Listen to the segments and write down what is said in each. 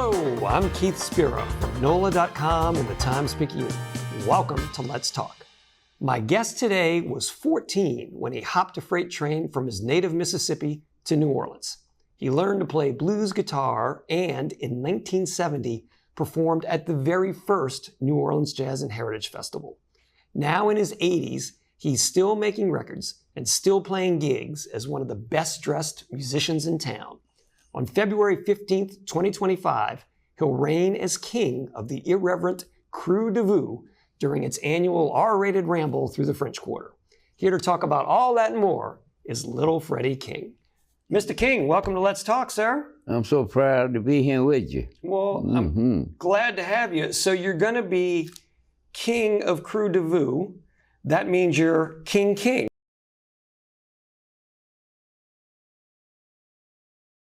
Hello, I'm Keith Spera from NOLA.com and the Times-Picayune. Welcome to Let's Talk. My guest today was 14 when he hopped a freight train from his native Mississippi to New Orleans. He learned to play blues guitar and, in 1970, performed at the very first New Orleans Jazz and Heritage Festival. Now in his 80s, he's still making records and still playing gigs as one of the best-dressed musicians in town. On February 15th, 2025, he'll reign as king of the irreverent Crew de Vue during its annual R-rated ramble through the French Quarter. Here to talk about all that and more is little Freddie King. Mr. King, welcome to Let's Talk, sir. I'm so proud to be here with you. Well, I'm glad to have you. So you're going to be king of Crew de Vue. That means you're king.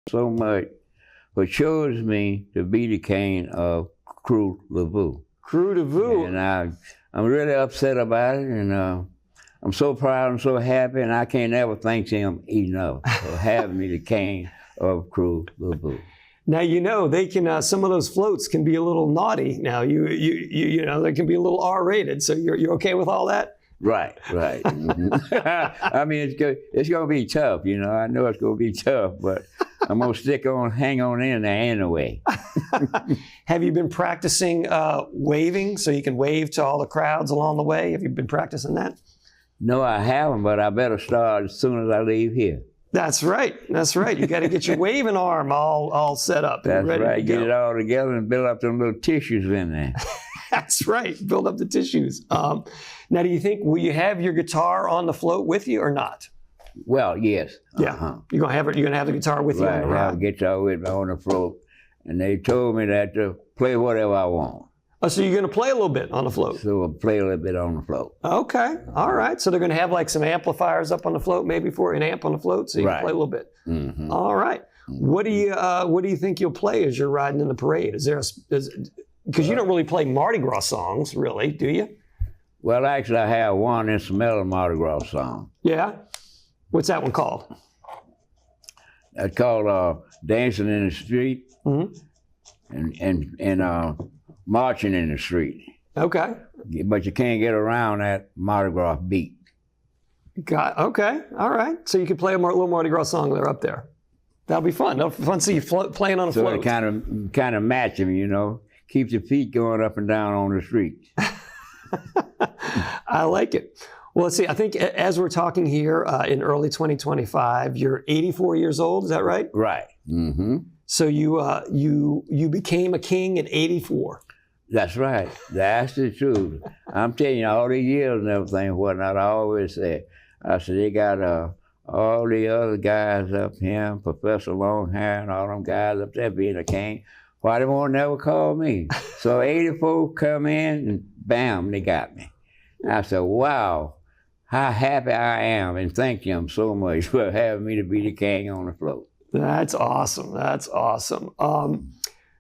So much what chose me to be the king of Crew de Vue. Crew de Vue. And I'm really upset about it, and I'm so proud and so happy, and I can't ever thank him enough for having me the king of Crew de Vue. Now, you know, they can, some of those floats can be a little naughty. Now, you know, they can be a little R-rated, so you're okay with all that? Right. I mean, it's going to be tough, you know. I know it's going to be tough, but I'm going to hang on in there anyway. Have you been practicing waving so you can wave to all the crowds along the way? Have you been practicing that? No, I haven't, but I better start as soon as I leave here. That's right. You got to get your waving arm all set up. That's ready right. To Get go. it all together and build up them little tissues in there. That's right. Build up the tissues. Now, do you think, will you have your guitar on the float with you or not? Well, yes. Yeah. You're gonna have the guitar with you on the Right, I ride. have a guitar with me on the float, and they told me that to play whatever I want. Oh, so you're gonna play a little bit on the float? So I'll play a little bit on the float. Okay. All right. So they're gonna have like some amplifiers up on the float, maybe for an amp on the float, so you can play a little bit. Mm-hmm. All right. What do you think you'll play as you're riding in the parade? Is there because you don't really play Mardi Gras songs, really, do you? Well, actually, I have one instrumental Mardi Gras song. Yeah. What's that one called? It's called "Dancing in the Street" and "Marching in the Street." Okay. But you can't get around that Mardi Gras beat. Okay. All right. So you can play a little Mardi Gras song there up there. That'll be fun. That'll be fun to see you playing on a float. So it kind of match them, you know. Keep your feet going up and down on the street. I like it. Well, let's see. I think as we're talking here in early 2025, you're 84 years old. Is that right? Right. Mm-hmm. So you became a king at 84. That's right. That's the truth. I'm telling you, all the years and everything and whatnot, I always said, they got all the other guys up here, Professor Longhair and all them guys up there being a king. Why they won't never call me? So 84 come in and bam, they got me. I said, wow, how happy I am, and thank them so much for having me to be the king on the float. That's awesome. That's awesome.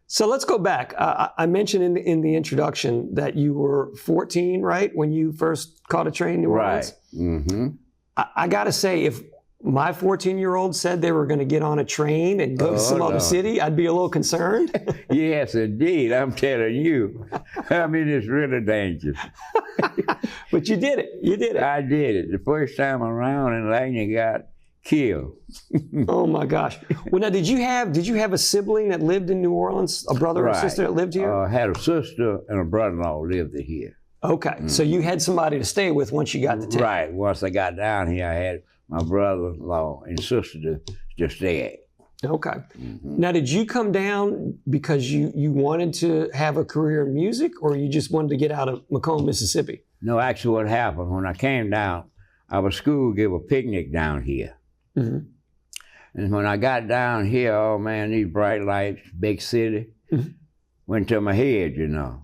So let's go back. I mentioned in the introduction that you were 14, right, when you first caught a train in New Orleans? Right. Mm-hmm. I got to say, if my 14-year-old said they were going to get on a train and go to some other city, I'd be a little concerned. Yes, indeed. I'm telling you. I mean, it's really dangerous. But you did it. You did it. I did it. The first time around, and Lagna got killed. Oh my gosh. Well, now, did you have a sibling that lived in New Orleans, a brother or sister that lived here? I had a sister and a brother-in-law lived here. Okay, so you had somebody to stay with once you got to town. Right. Once I got down here, I had my brother-in-law and sister to stay at. Okay. Now, did you come down because you wanted to have a career in music, or you just wanted to get out of Macomb, Mississippi? No, actually what happened, when I came down, our school gave a picnic down here. And when I got down here, oh man, these bright lights, big city, went to my head, you know.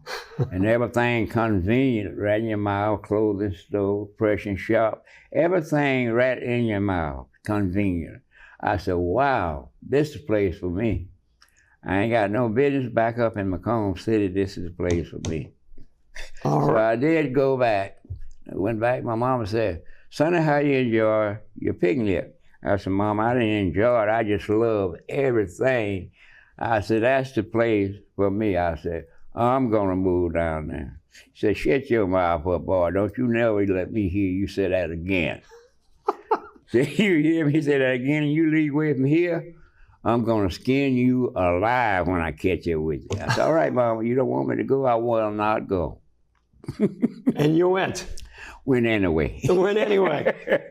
And everything convenient, right in your mouth, clothing store, pressing shop, everything right in your mouth, convenient. I said, wow, this is the place for me. I ain't got no business back up in Macomb City. This is the place for me. So I did go back. I went back. My mama said, "Sonny, how you enjoy your picnic?" I said, "Mom, I didn't enjoy it. I just love everything I said, that's the place for me. I said, I'm gonna move down there. He said, shut your mouth up, boy. Don't you never let me hear you say that again. Said, you hear me say that again and you leave away from here, I'm gonna skin you alive when I catch you with you. I said, all right, Mama, you don't want me to go? I will not go. And you went? Went anyway. Went anyway.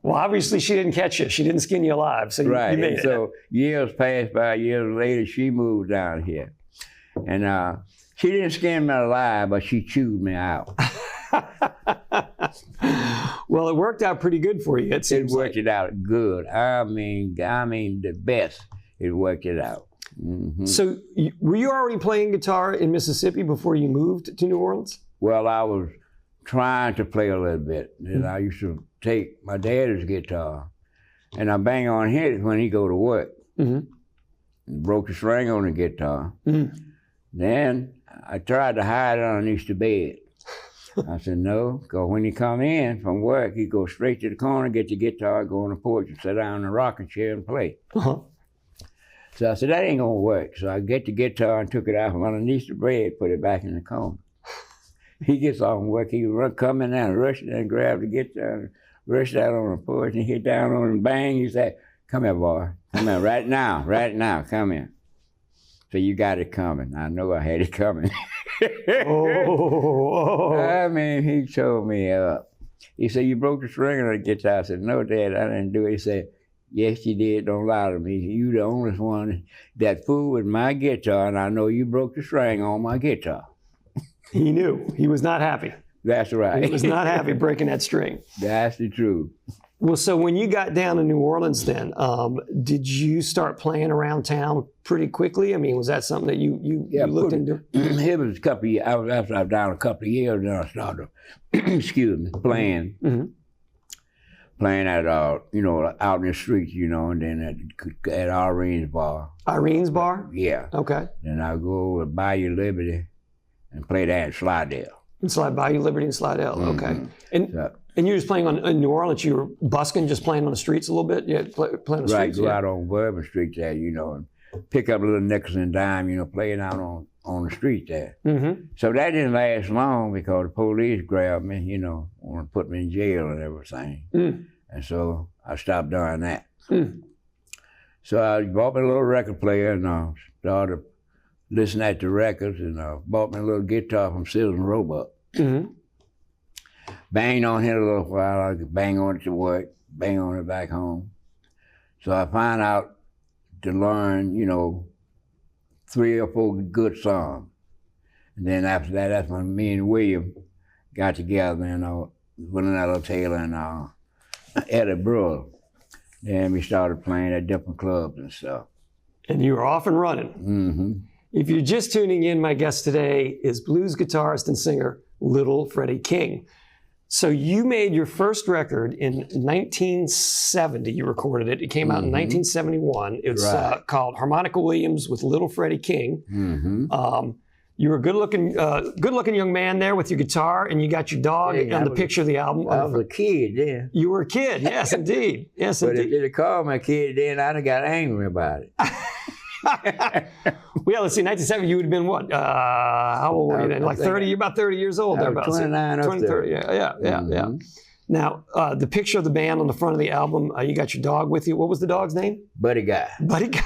Well, obviously she didn't catch you. She didn't skin you alive, so you made it. So years passed by, years later, she moved down here. And she didn't skin me alive, but she chewed me out. Well, it worked out pretty good for you, it seems. It worked it out good. I mean, the best. It worked it out. Mm-hmm. So were you already playing guitar in Mississippi before you moved to New Orleans? Well, I was trying to play a little bit. And I used to take my dad's guitar and I bang on it when he go to work. Broke the string on the guitar. Then I tried to hide it underneath the bed. I said, no, because when he come in from work, he go straight to the corner, get the guitar, go on the porch and sit down in a rocking chair and play. So I said, that ain't gonna work. So I get the guitar and took it out from underneath the bed, put it back in the corner. He gets off from work, he come in there and rush in and grab the guitar and rush out on the porch and hit down on it and bang. He said, come here, boy. Come here right now, come here. So you got it coming. I know I had it coming. I mean, he told me up. He said, you broke the string on the guitar. I said, no, Dad, I didn't do it. He said, yes, you did. Don't lie to me. You the only one that fooled with my guitar, and I know you broke the string on my guitar. He knew. He was not happy. That's right. He was not happy breaking that string. That's the truth. Well, so when you got down to New Orleans then, did you start playing around town pretty quickly? I mean, was that something that you looked into? It was a couple of years. After I was down a couple of years, then I started, playing. Playing at, out in the streets, and then at Irene's Bar. Irene's Bar? Yeah. Okay. Then I go over to Bayou Liberty and play that in Slidell. And Bayou Liberty and Slidell, okay. And you were just playing in New Orleans, you were busking, just playing on the streets a little bit? Yeah, playing on the streets? Right, go out on Bourbon Street there, and pick up a little nickels and dime, playing out on the street there. So that didn't last long because the police grabbed me, want to put me in jail and everything. And so I stopped doing that. So I bought me a little record player and started listening at the records and bought me a little guitar from Seals and Roebuck. Banged on it a little while. I could bang on it to work, bang on it back home. So I found out to learn, 3 or 4 good songs. And then after that, that's when me and William got together, Willinello Taylor and Eddie Brewer. Then we started playing at different clubs and stuff. And you were off and running. If you're just tuning in, my guest today is blues guitarist and singer Little Freddie King. So you made your first record in 1970. You recorded it. It came out in 1971. It's called Harmonica Williams with Little Freddie King. You were a good-looking young man there with your guitar, and you got your dog on the picture of the album. I was a kid then. You were a kid, yes, indeed. Yes, but indeed. if they'd called me a kid then, I'd have got angry about it. Well, let's see, 1970, you would have been what? How old were you then? Like 30, you're about 30 years old. I was 29 or 30. Yeah. Now, the picture of the band on the front of the album, you got your dog with you. What was the dog's name? Buddy Guy. Buddy Guy.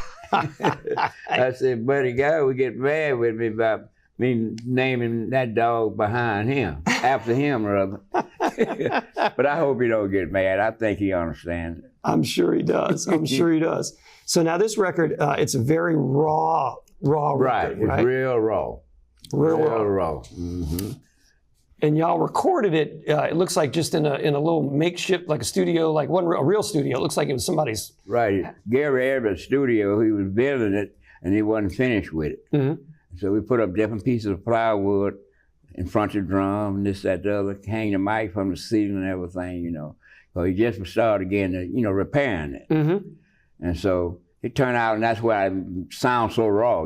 I said, Buddy Guy would get mad with me about me naming that dog behind him, after him rather. But I hope he don't get mad. I think he understands it. I'm sure he does. I'm sure he does. So now this record, it's a very raw record, right? It's real raw. Real raw. And y'all recorded it, it looks like just in a little makeshift, like a studio, like wasn't a real studio. It looks like it was somebody's. Right. Gary Everett's studio, he was building it and he wasn't finished with it. So we put up different pieces of plywood in front of the drum and this, that, the other, hang the mic from the ceiling and everything, So he just started again, repairing it. And so it turned out, and that's why it sounds so raw,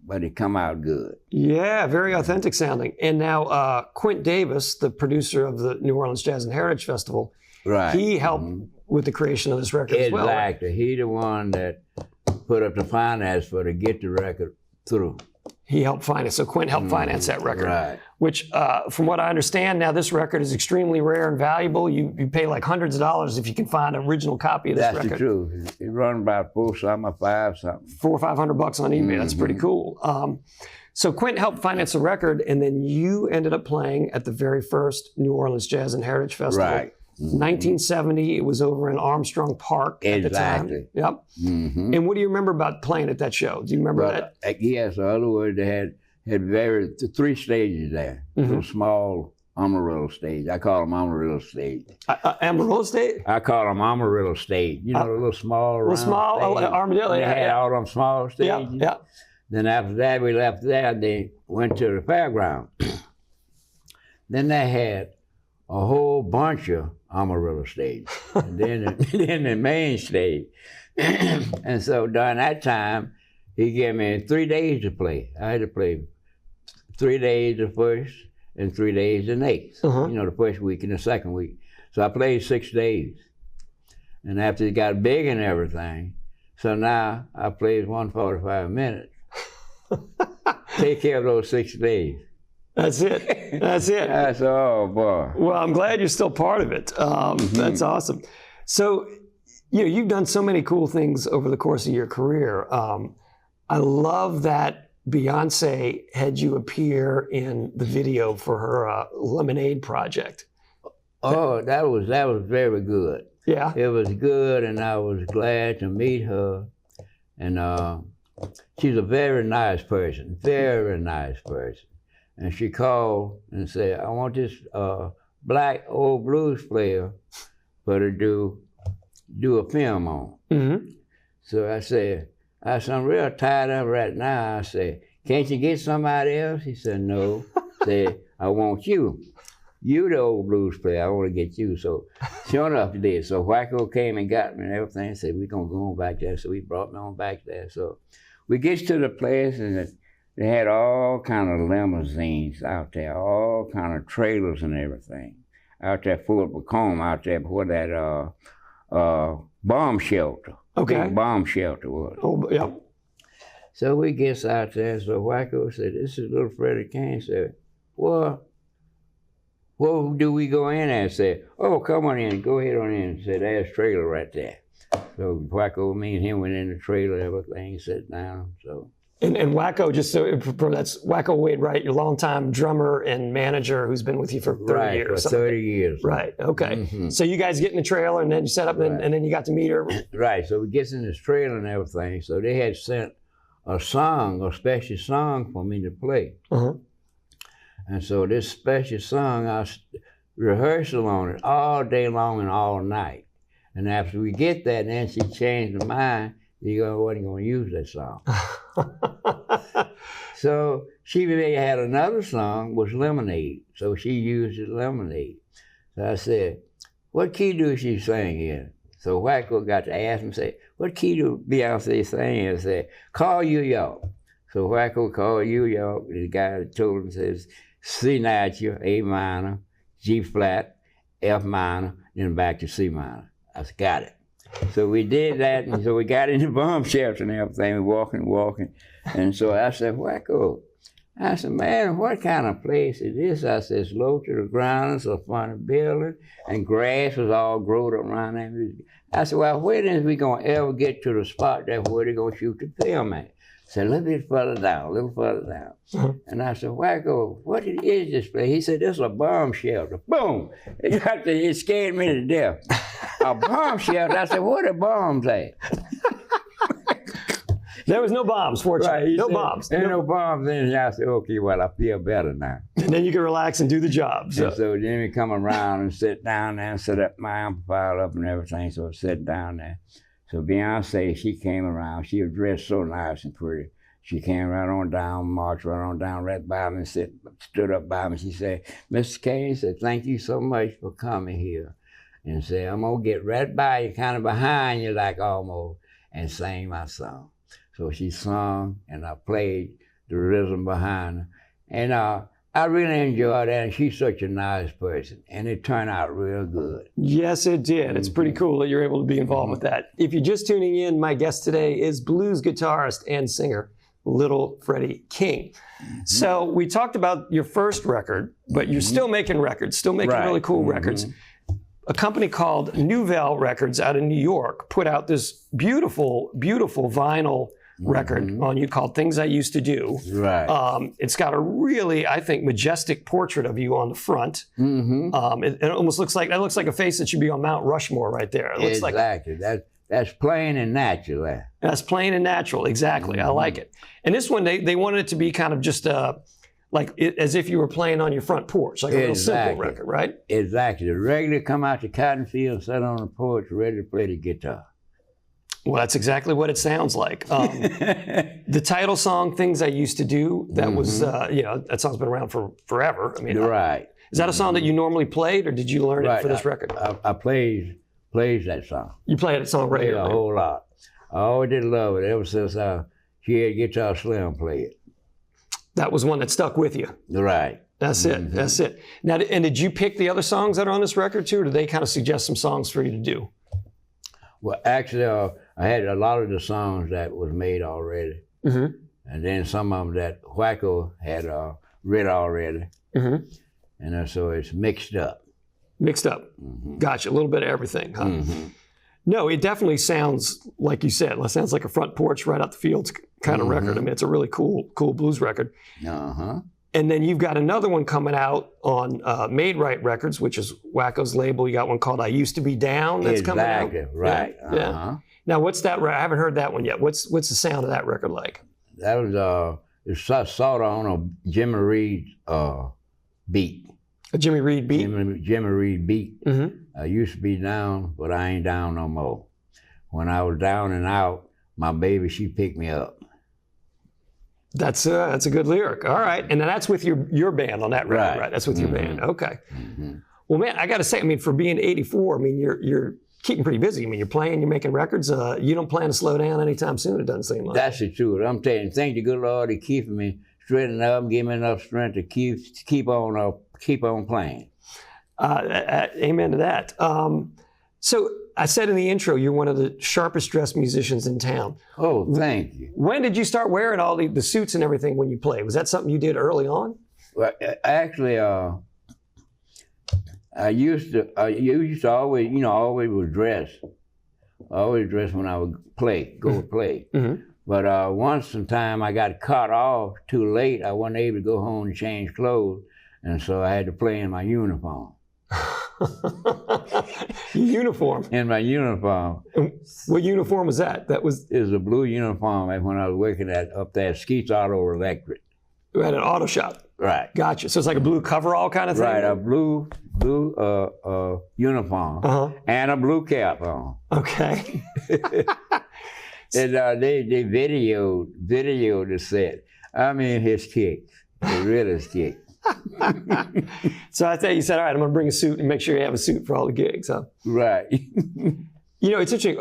but it come out good. Yeah, very authentic sounding. And now Quint Davis, the producer of the New Orleans Jazz and Heritage Festival, he helped with the creation of this record as well. Exactly. He the one that put up the finance for to get the record through. He helped finance, so Quint helped finance that record. Right. Which, from what I understand now, this record is extremely rare and valuable. You pay like hundreds of dollars if you can find an original copy of this record. That's the truth. It run about $4 or $5 something. $400 or $500 on eBay. That's pretty cool. So Quint helped finance the record, and then you ended up playing at the very first New Orleans Jazz and Heritage Festival. Right. 1970, it was over in Armstrong Park at the time. Yep. And what do you remember about playing at that show? Do you remember that? Yes, in other words, they had three stages there. Little small Amarillo stage. I call them Amarillo stage. Amarillo stage? I call them Amarillo stage. You know, the little small round stage. Armadillo, they had all them small stages. Yeah. Then after that, we left there. They went to the fairground. Then they had a whole bunch of Amarillo stage, and then the main stage. And so during that time, he gave me 3 days to play. I had to play 3 days the first and 3 days the next. You know, the first week and the second week. So I played 6 days. And after it got big and everything, so now I played 145 minutes. Take care of those 6 days. That's it. That's it. That's all, boy. Well, I'm glad you're still part of it. That's awesome. So, you know, you've done so many cool things over the course of your career. I love that Beyonce had you appear in the video for her Lemonade project. Oh, that was very good. Yeah. It was good, and I was glad to meet her. And she's a very nice person, very nice person. And she called and said, I want this black old blues player for to do a film on. So I said, I'm real tired of it right now. I said, can't you get somebody else? He said, no. I said, I want you. You the old blues player, I want to get you. So sure enough, he did. So Wacko came and got me and everything and said, we're going to go on back there. So he brought me on back there. So we get to the place, and they had all kind of limousines out there, all kind of trailers and everything. Out there, Fort Macomb, out there before that bomb shelter. Okay. Big bomb shelter was. Oh, yeah. So we gets out there, so Wacko said, this is little Freddie King. Said, well, where do we go in at? Said, oh, come on in, go ahead on in. Said, there's a trailer right there. So Wacko, me and him went in the trailer, everything, sat down, so. And Wacko, just so that's Wacko Wade, right? Your longtime drummer and manager who's been with you for 30 years. For 30 years. Right, okay. So you guys get in the trailer and then you set up and then you got to meet her. Right, so we get in this trailer and everything. So they had sent a special song for me to play. And so this special song, I rehearsal on it all day long and all night. And after we get that, then she changed her mind. You wasn't going to use that song. So she had another song, was Lemonade. So she used it, Lemonade. So I said, what key do she sing in? So Wacko got to ask him, say, what key do Beyonce sing in? I said, call New York. So Wacko called New York. The guy told him, says, C natural, A minor, G flat, F minor, then back to C minor. I said, got it. So we did that, and so we got in the bomb shelter and everything, walking. And so I said, Wacko, I said, man, what kind of place is this? I said, it's low to the ground, it's a funny building, and grass was all growed up around there. I said, well, when is we going to ever get to the spot there where they're going to shoot the film at? I said, a little bit further down, a little further down. And I said, Wacko, what is this place? He said, this is a bomb shelter. Boom! It scared me to death. A bomb shelter? I said, where the bombs at? There was no bombs, fortunately. Right, no bombs. There no bombs in here. I said, okay, well, I feel better now. And then you can relax and do the job. So then we come around and sit down there and set up my amplifier up and everything. So I sit down there. So Beyonce, she came around. She was dressed so nice and pretty. She came right on down, marched right on down, right by me, stood up by me. She said, Mr. Kane, said, thank you so much for coming here. And said, I'm going to get right by you, kind of behind you, like almost, and sing my song. So she sung, and I played the rhythm behind her. And I really enjoyed that, and she's such a nice person, and it turned out real good. Yes, it did. It's pretty cool that you're able to be involved with that. If you're just tuning in, my guest today is blues guitarist and singer, Little Freddie King. So we talked about your first record, but you're still making records, still making really cool records. A company called Nouvelle Records out of New York put out this beautiful, beautiful vinyl record on you called Things I Used to Do. Right. It's got a really, I think, majestic portrait of you on the front. It almost looks like, that looks like a face that should be on Mount Rushmore right there. It looks Exactly. That's plain and natural. That's plain and natural, exactly. I like it. And this one, they wanted it to be kind of just as if you were playing on your front porch, like a real simple record, right? Exactly. The regular come out to cotton field, sit on the porch, ready to play the guitar. Well, that's exactly what it sounds like. The title song, Things I Used to Do, that was, that song's been around for forever. I mean, is that a song that you normally played, or did you learn it for this record? I plays that song. You play that song regularly? A whole lot. I always did love it ever since she had Guitar Slim play it. That was one that stuck with you. Right. That's it. That's it. Now, and did you pick the other songs that are on this record too, or did they kind of suggest some songs for you to do? Well, actually, I had a lot of the songs that was made already, and then some of them that Wacko had written already, and so it's mixed up. Mixed up. Gotcha. A little bit of everything, huh? No, it definitely sounds, like you said, it sounds like a front porch right out the fields kind of record. I mean, it's a really cool blues record. And then you've got another one coming out on Made Right Records, which is Wacko's label. You got one called I Used to Be Down that's coming out. Right. Yeah. Now, what's that? I haven't heard that one yet. What's the sound of that record like? That was it's sort of on a Jimmy Reed beat. A Jimmy Reed beat? Jimmy Reed beat. I used to be down, but I ain't down no more. When I was down and out, my baby, she picked me up. That's a good lyric. All right. And then that's with your band on that record, right? That's with your band. Okay. Well, man, I got to say, I mean, for being 84, I mean, you're keeping pretty busy. I mean, you're playing, you're making records. You don't plan to slow down anytime soon, it doesn't seem like. That's the truth. I'm telling you, thank the good Lord, He keeping me straightened up, giving me enough strength to keep on playing. Amen to that. So I said in the intro, you're one of the sharpest dressed musicians in town. Oh, thank you. When did you start wearing all the suits and everything when you played? Was that something you did early on? Well, actually, I used to always, always was dressed. Always dressed when I would go play. But once sometime I got cut off too late. I wasn't able to go home and change clothes, and so I had to play in my uniform. Uniform? In my uniform. What uniform was that? It was a blue uniform when I was working up there at Skeets Auto Electric. At an auto shop? Right. Gotcha. So it's like a blue coverall kind of thing? Right, a blue uniform and a blue cap on. Okay. And they videoed the set. I mean, his kicks. They really his kicks. So I thought you said, all right, I'm going to bring a suit and make sure you have a suit for all the gigs, huh? Right. It's interesting.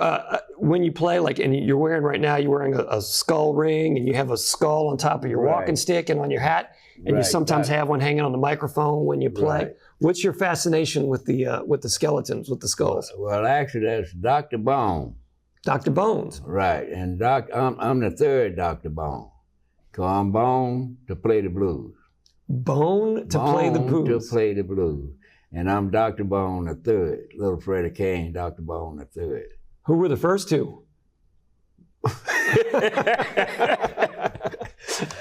When you play, and you're wearing right now, you're wearing a skull ring, and you have a skull on top of your walking stick and on your hat, and you sometimes have one hanging on the microphone when you play. Right. What's your fascination with the skeletons, with the skulls? Well, actually, that's Dr. Bone. Dr. Bones. Right, and I'm the third Dr. Bone. So I'm Bone to play the blues. Bone to play the blues. To play the blues. And I'm Dr. Bone the third. Little Freddie King, Dr. Bone the third. Who were the first two?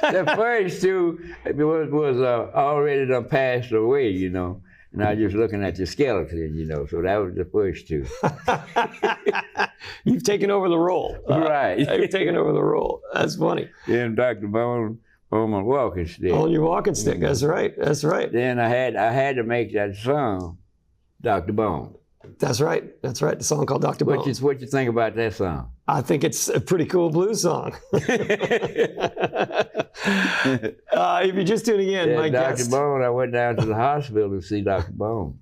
The first two was already done passed away, And I was just looking at the skeleton, so that was the first two. You've taken over the role. Right. You've taken over the role. That's funny. Then Dr. Bone on my walking stick. On your walking stick, that's right. That's right. Then I had to make that song, Dr. Bone. That's right. That's right. The song called Dr. Bones. What you think about that song? I think it's a pretty cool blues song. If you're just tuning in, my guest. Dr. Bone, I went down to the hospital to see Dr. Bone.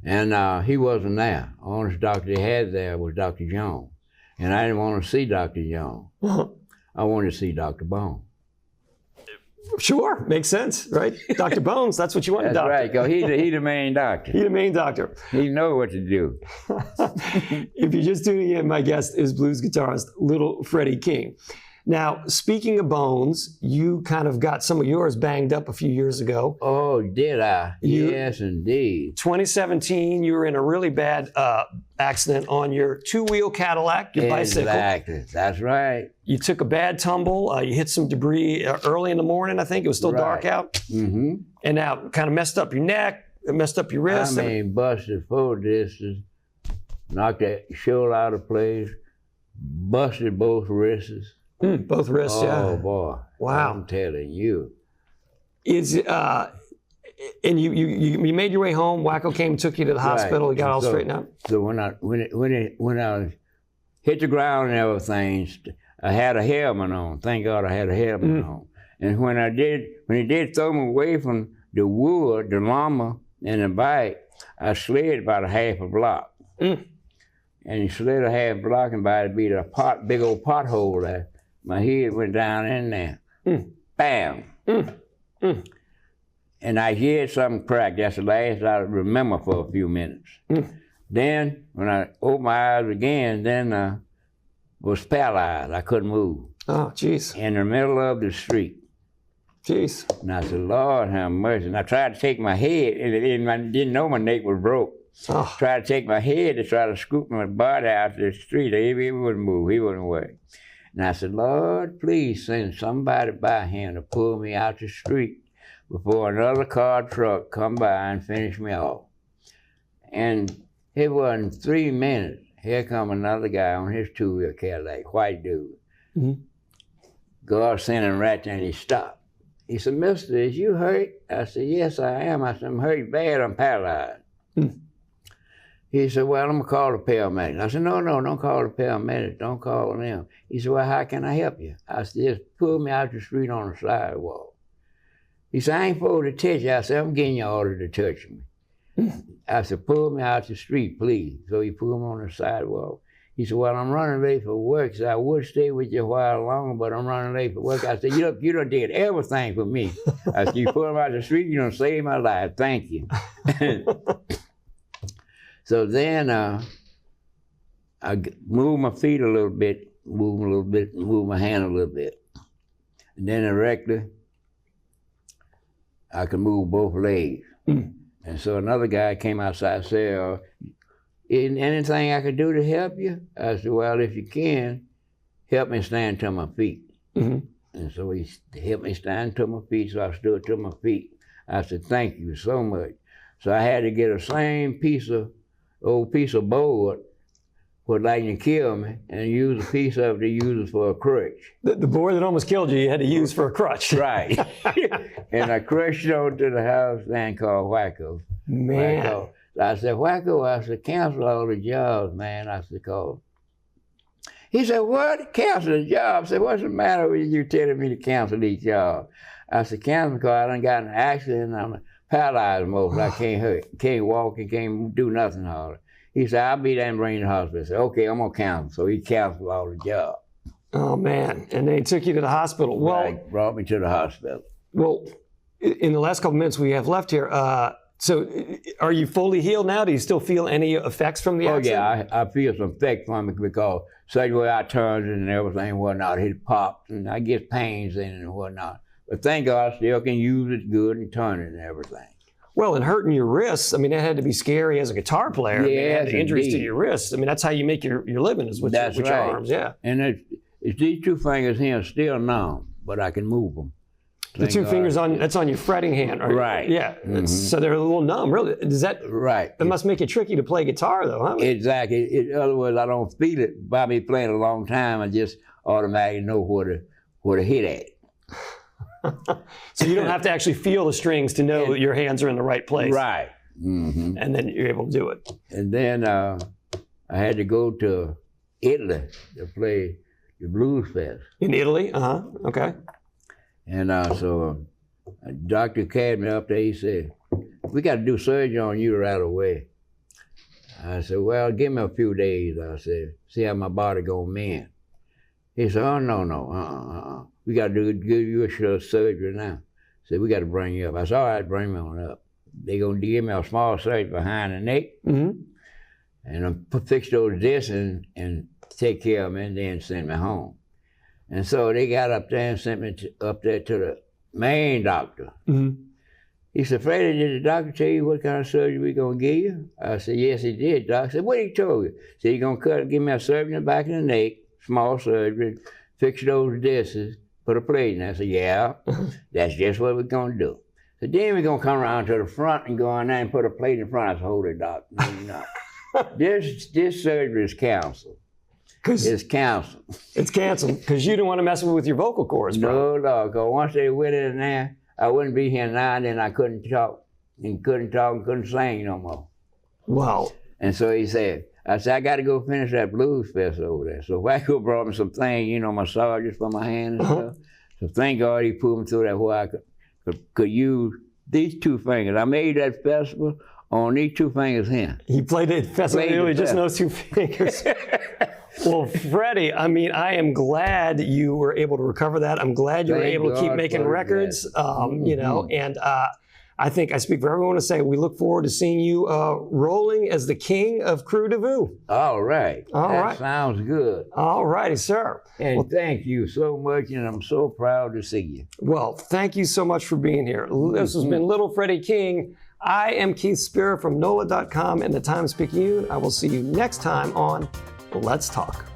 And he wasn't there. The only doctor they had there was Dr. Jones. And I didn't want to see Dr. Jones. I wanted to see Dr. Bone. Sure, makes sense, right? Dr. Bones, that's what you want, That's doctor. right, because he the main doctor. He's the main doctor. He know what to do. If you're just tuning in, my guest is blues guitarist Little Freddie King. Now, speaking of bones, you kind of got some of yours banged up a few years ago. Oh, did I? Yes, indeed. 2017, you were in a really bad accident on your two-wheel Cadillac, your bicycle. Exactly, that's right. You took a bad tumble. You hit some debris early in the morning, I think. It was still dark out. Mm-hmm. And now kind of messed up your neck, messed up your wrist. I mean, busted full distance, knocked that shoulder out of place, busted both wrists. Both wrists, yeah. Oh, boy. Wow. I'm telling you. Is and you made your way home. Wacko came, took you to the hospital. You got all straightened out. So when I hit the ground and everything, I had a helmet on. Thank God I had a helmet on. And when he did throw me away from the wood, the llama, and the bike, I slid about a half a block. And he slid a half block, and by it beat a big old pothole there. My head went down in there. Bam. And I heard something crack. That's the last I remember for a few minutes. Then, when I opened my eyes again, then was paralyzed. I couldn't move. Oh, jeez. In the middle of the street. Jeez. And I said, Lord have mercy. And I tried to take my head, and I didn't know my neck was broke. Oh. Tried to take my head to try to scoop my body out to the street. He wouldn't move. He wouldn't work. And I said, Lord, please send somebody by here to pull me out the street before another car truck come by and finish me off. And it wasn't 3 minutes. Here come another guy on his two-wheel Cadillac, white dude. God sent him right there, and he stopped. He said, Mister, is you hurt? I said, yes, I am. I said, I'm hurt bad. I'm paralyzed. He said, well, I'm going to call the paramedics. I said, no, don't call the paramedics. Don't call them. He said, well, how can I help you? I said, just pull me out the street on the sidewalk. He said, I ain't supposed to touch you. I said, I'm getting you order to touch me. I said, pull me out the street, please. So he pulled me on the sidewalk. He said, well, I'm running late for work, so I would stay with you a while longer, but I'm running late for work. I said, you done did everything for me. I said, you pulled me out the street, you done saved my life. Thank you. So then I moved my feet a little bit, moved my hand a little bit. And then directly, I could move both legs. And so another guy came outside and said, isn't anything I could do to help you? I said, well, if you can, help me stand to my feet. And so he helped me stand to my feet, so I stood to my feet. I said, thank you so much. So I had to get a same old piece of board would like to kill me, and use a piece of it to use it for a crutch. The board that almost killed you had to use for a crutch. Right. And I crushed over to the house then called Wacko. Man. Wacko. I said, Wacko, I said, cancel all the jobs, man. I said, call. He said, what? Cancel the jobs? I said, what's the matter with you telling me to cancel these jobs? I said, cancel because I done got in an accident and I'm paralyzed most. I can't walk and can't do nothing hardly. He said, I'll be there and bring you to the hospital. I said, okay, I'm going to cancel. So he canceled all the jobs. Oh, man. And then he took you to the hospital. Well, right, brought me to the hospital. Well, in the last couple minutes we have left here, so are you fully healed now? Do you still feel any effects from the accident? Oh, yeah, I feel some effects from it because such way I turned it and everything and whatnot, it popped and I get pains in it and whatnot. But thank God I still can use it good and turn it and everything. Well, and hurting your wrists, I mean, that had to be scary as a guitar player. Yes, I mean, injuries to your wrists. I mean, that's how you make your living is with, your arms, yeah. And it's these two fingers here still numb, but I can move them. The two fingers that's on your fretting hand, right? Right. Yeah. So they're a little numb, really. Does that? Right. That must make it tricky to play guitar, though, huh? Exactly. In other words, I don't feel it by me playing a long time. I just automatically know where to hit at. So you don't have to actually feel the strings to know that your hands are in the right place. Right. And then you're able to do it. And then I had to go to Italy to play the Blues Fest. In Italy? Okay. And so a doctor carried me up there. He said, we got to do surgery on you right away. I said, well, give me a few days. I said, see how my body gonna mend. He said, oh, no. We got to give you a surgery now. Said, we got to bring you up. I said, all right, bring me on up. They're going to give me a small surgery behind the neck, and I'll fix those discs and take care of me and then send me home. And so they got up there and sent me up there to the main doctor. He said, Freddie, did the doctor tell you what kind of surgery we going to give you? I said, yes, he did, doc. I said, what he told you? He said, you're going to give me a surgery in the back of the neck, small surgery, fix those discs, put a plate in. I said, yeah, that's just what we're going to do. So then we're going to come around to the front and go in there and put a plate in front. I said, hold it, doc. No, you're not. This surgery is canceled. It's canceled. It's canceled because you didn't want to mess with your vocal cords, bro. No, because once they went in there, I wouldn't be here now, and then I couldn't talk and couldn't sing no more. Wow. And so he said, I said, I got to go finish that blues fest over there. So Wacko brought me some things, massages for my hand and stuff. So thank God he put me through that where I could use these two fingers. I made that festival on these two fingers here. He played it festival with just those two fingers. Well, Freddie, I mean, I am glad you were able to recover that. I'm glad you were able to keep making records, and I think I speak for everyone to say we look forward to seeing you rolling as the king of Crew de Vue. All right. That sounds good. All righty, sir. And thank you so much, and I'm so proud to see you. Well, thank you so much for being here. This has been Little Freddie King. I am Keith Spera from NOLA.com and the Times-Picayune. I will see you next time on Let's Talk.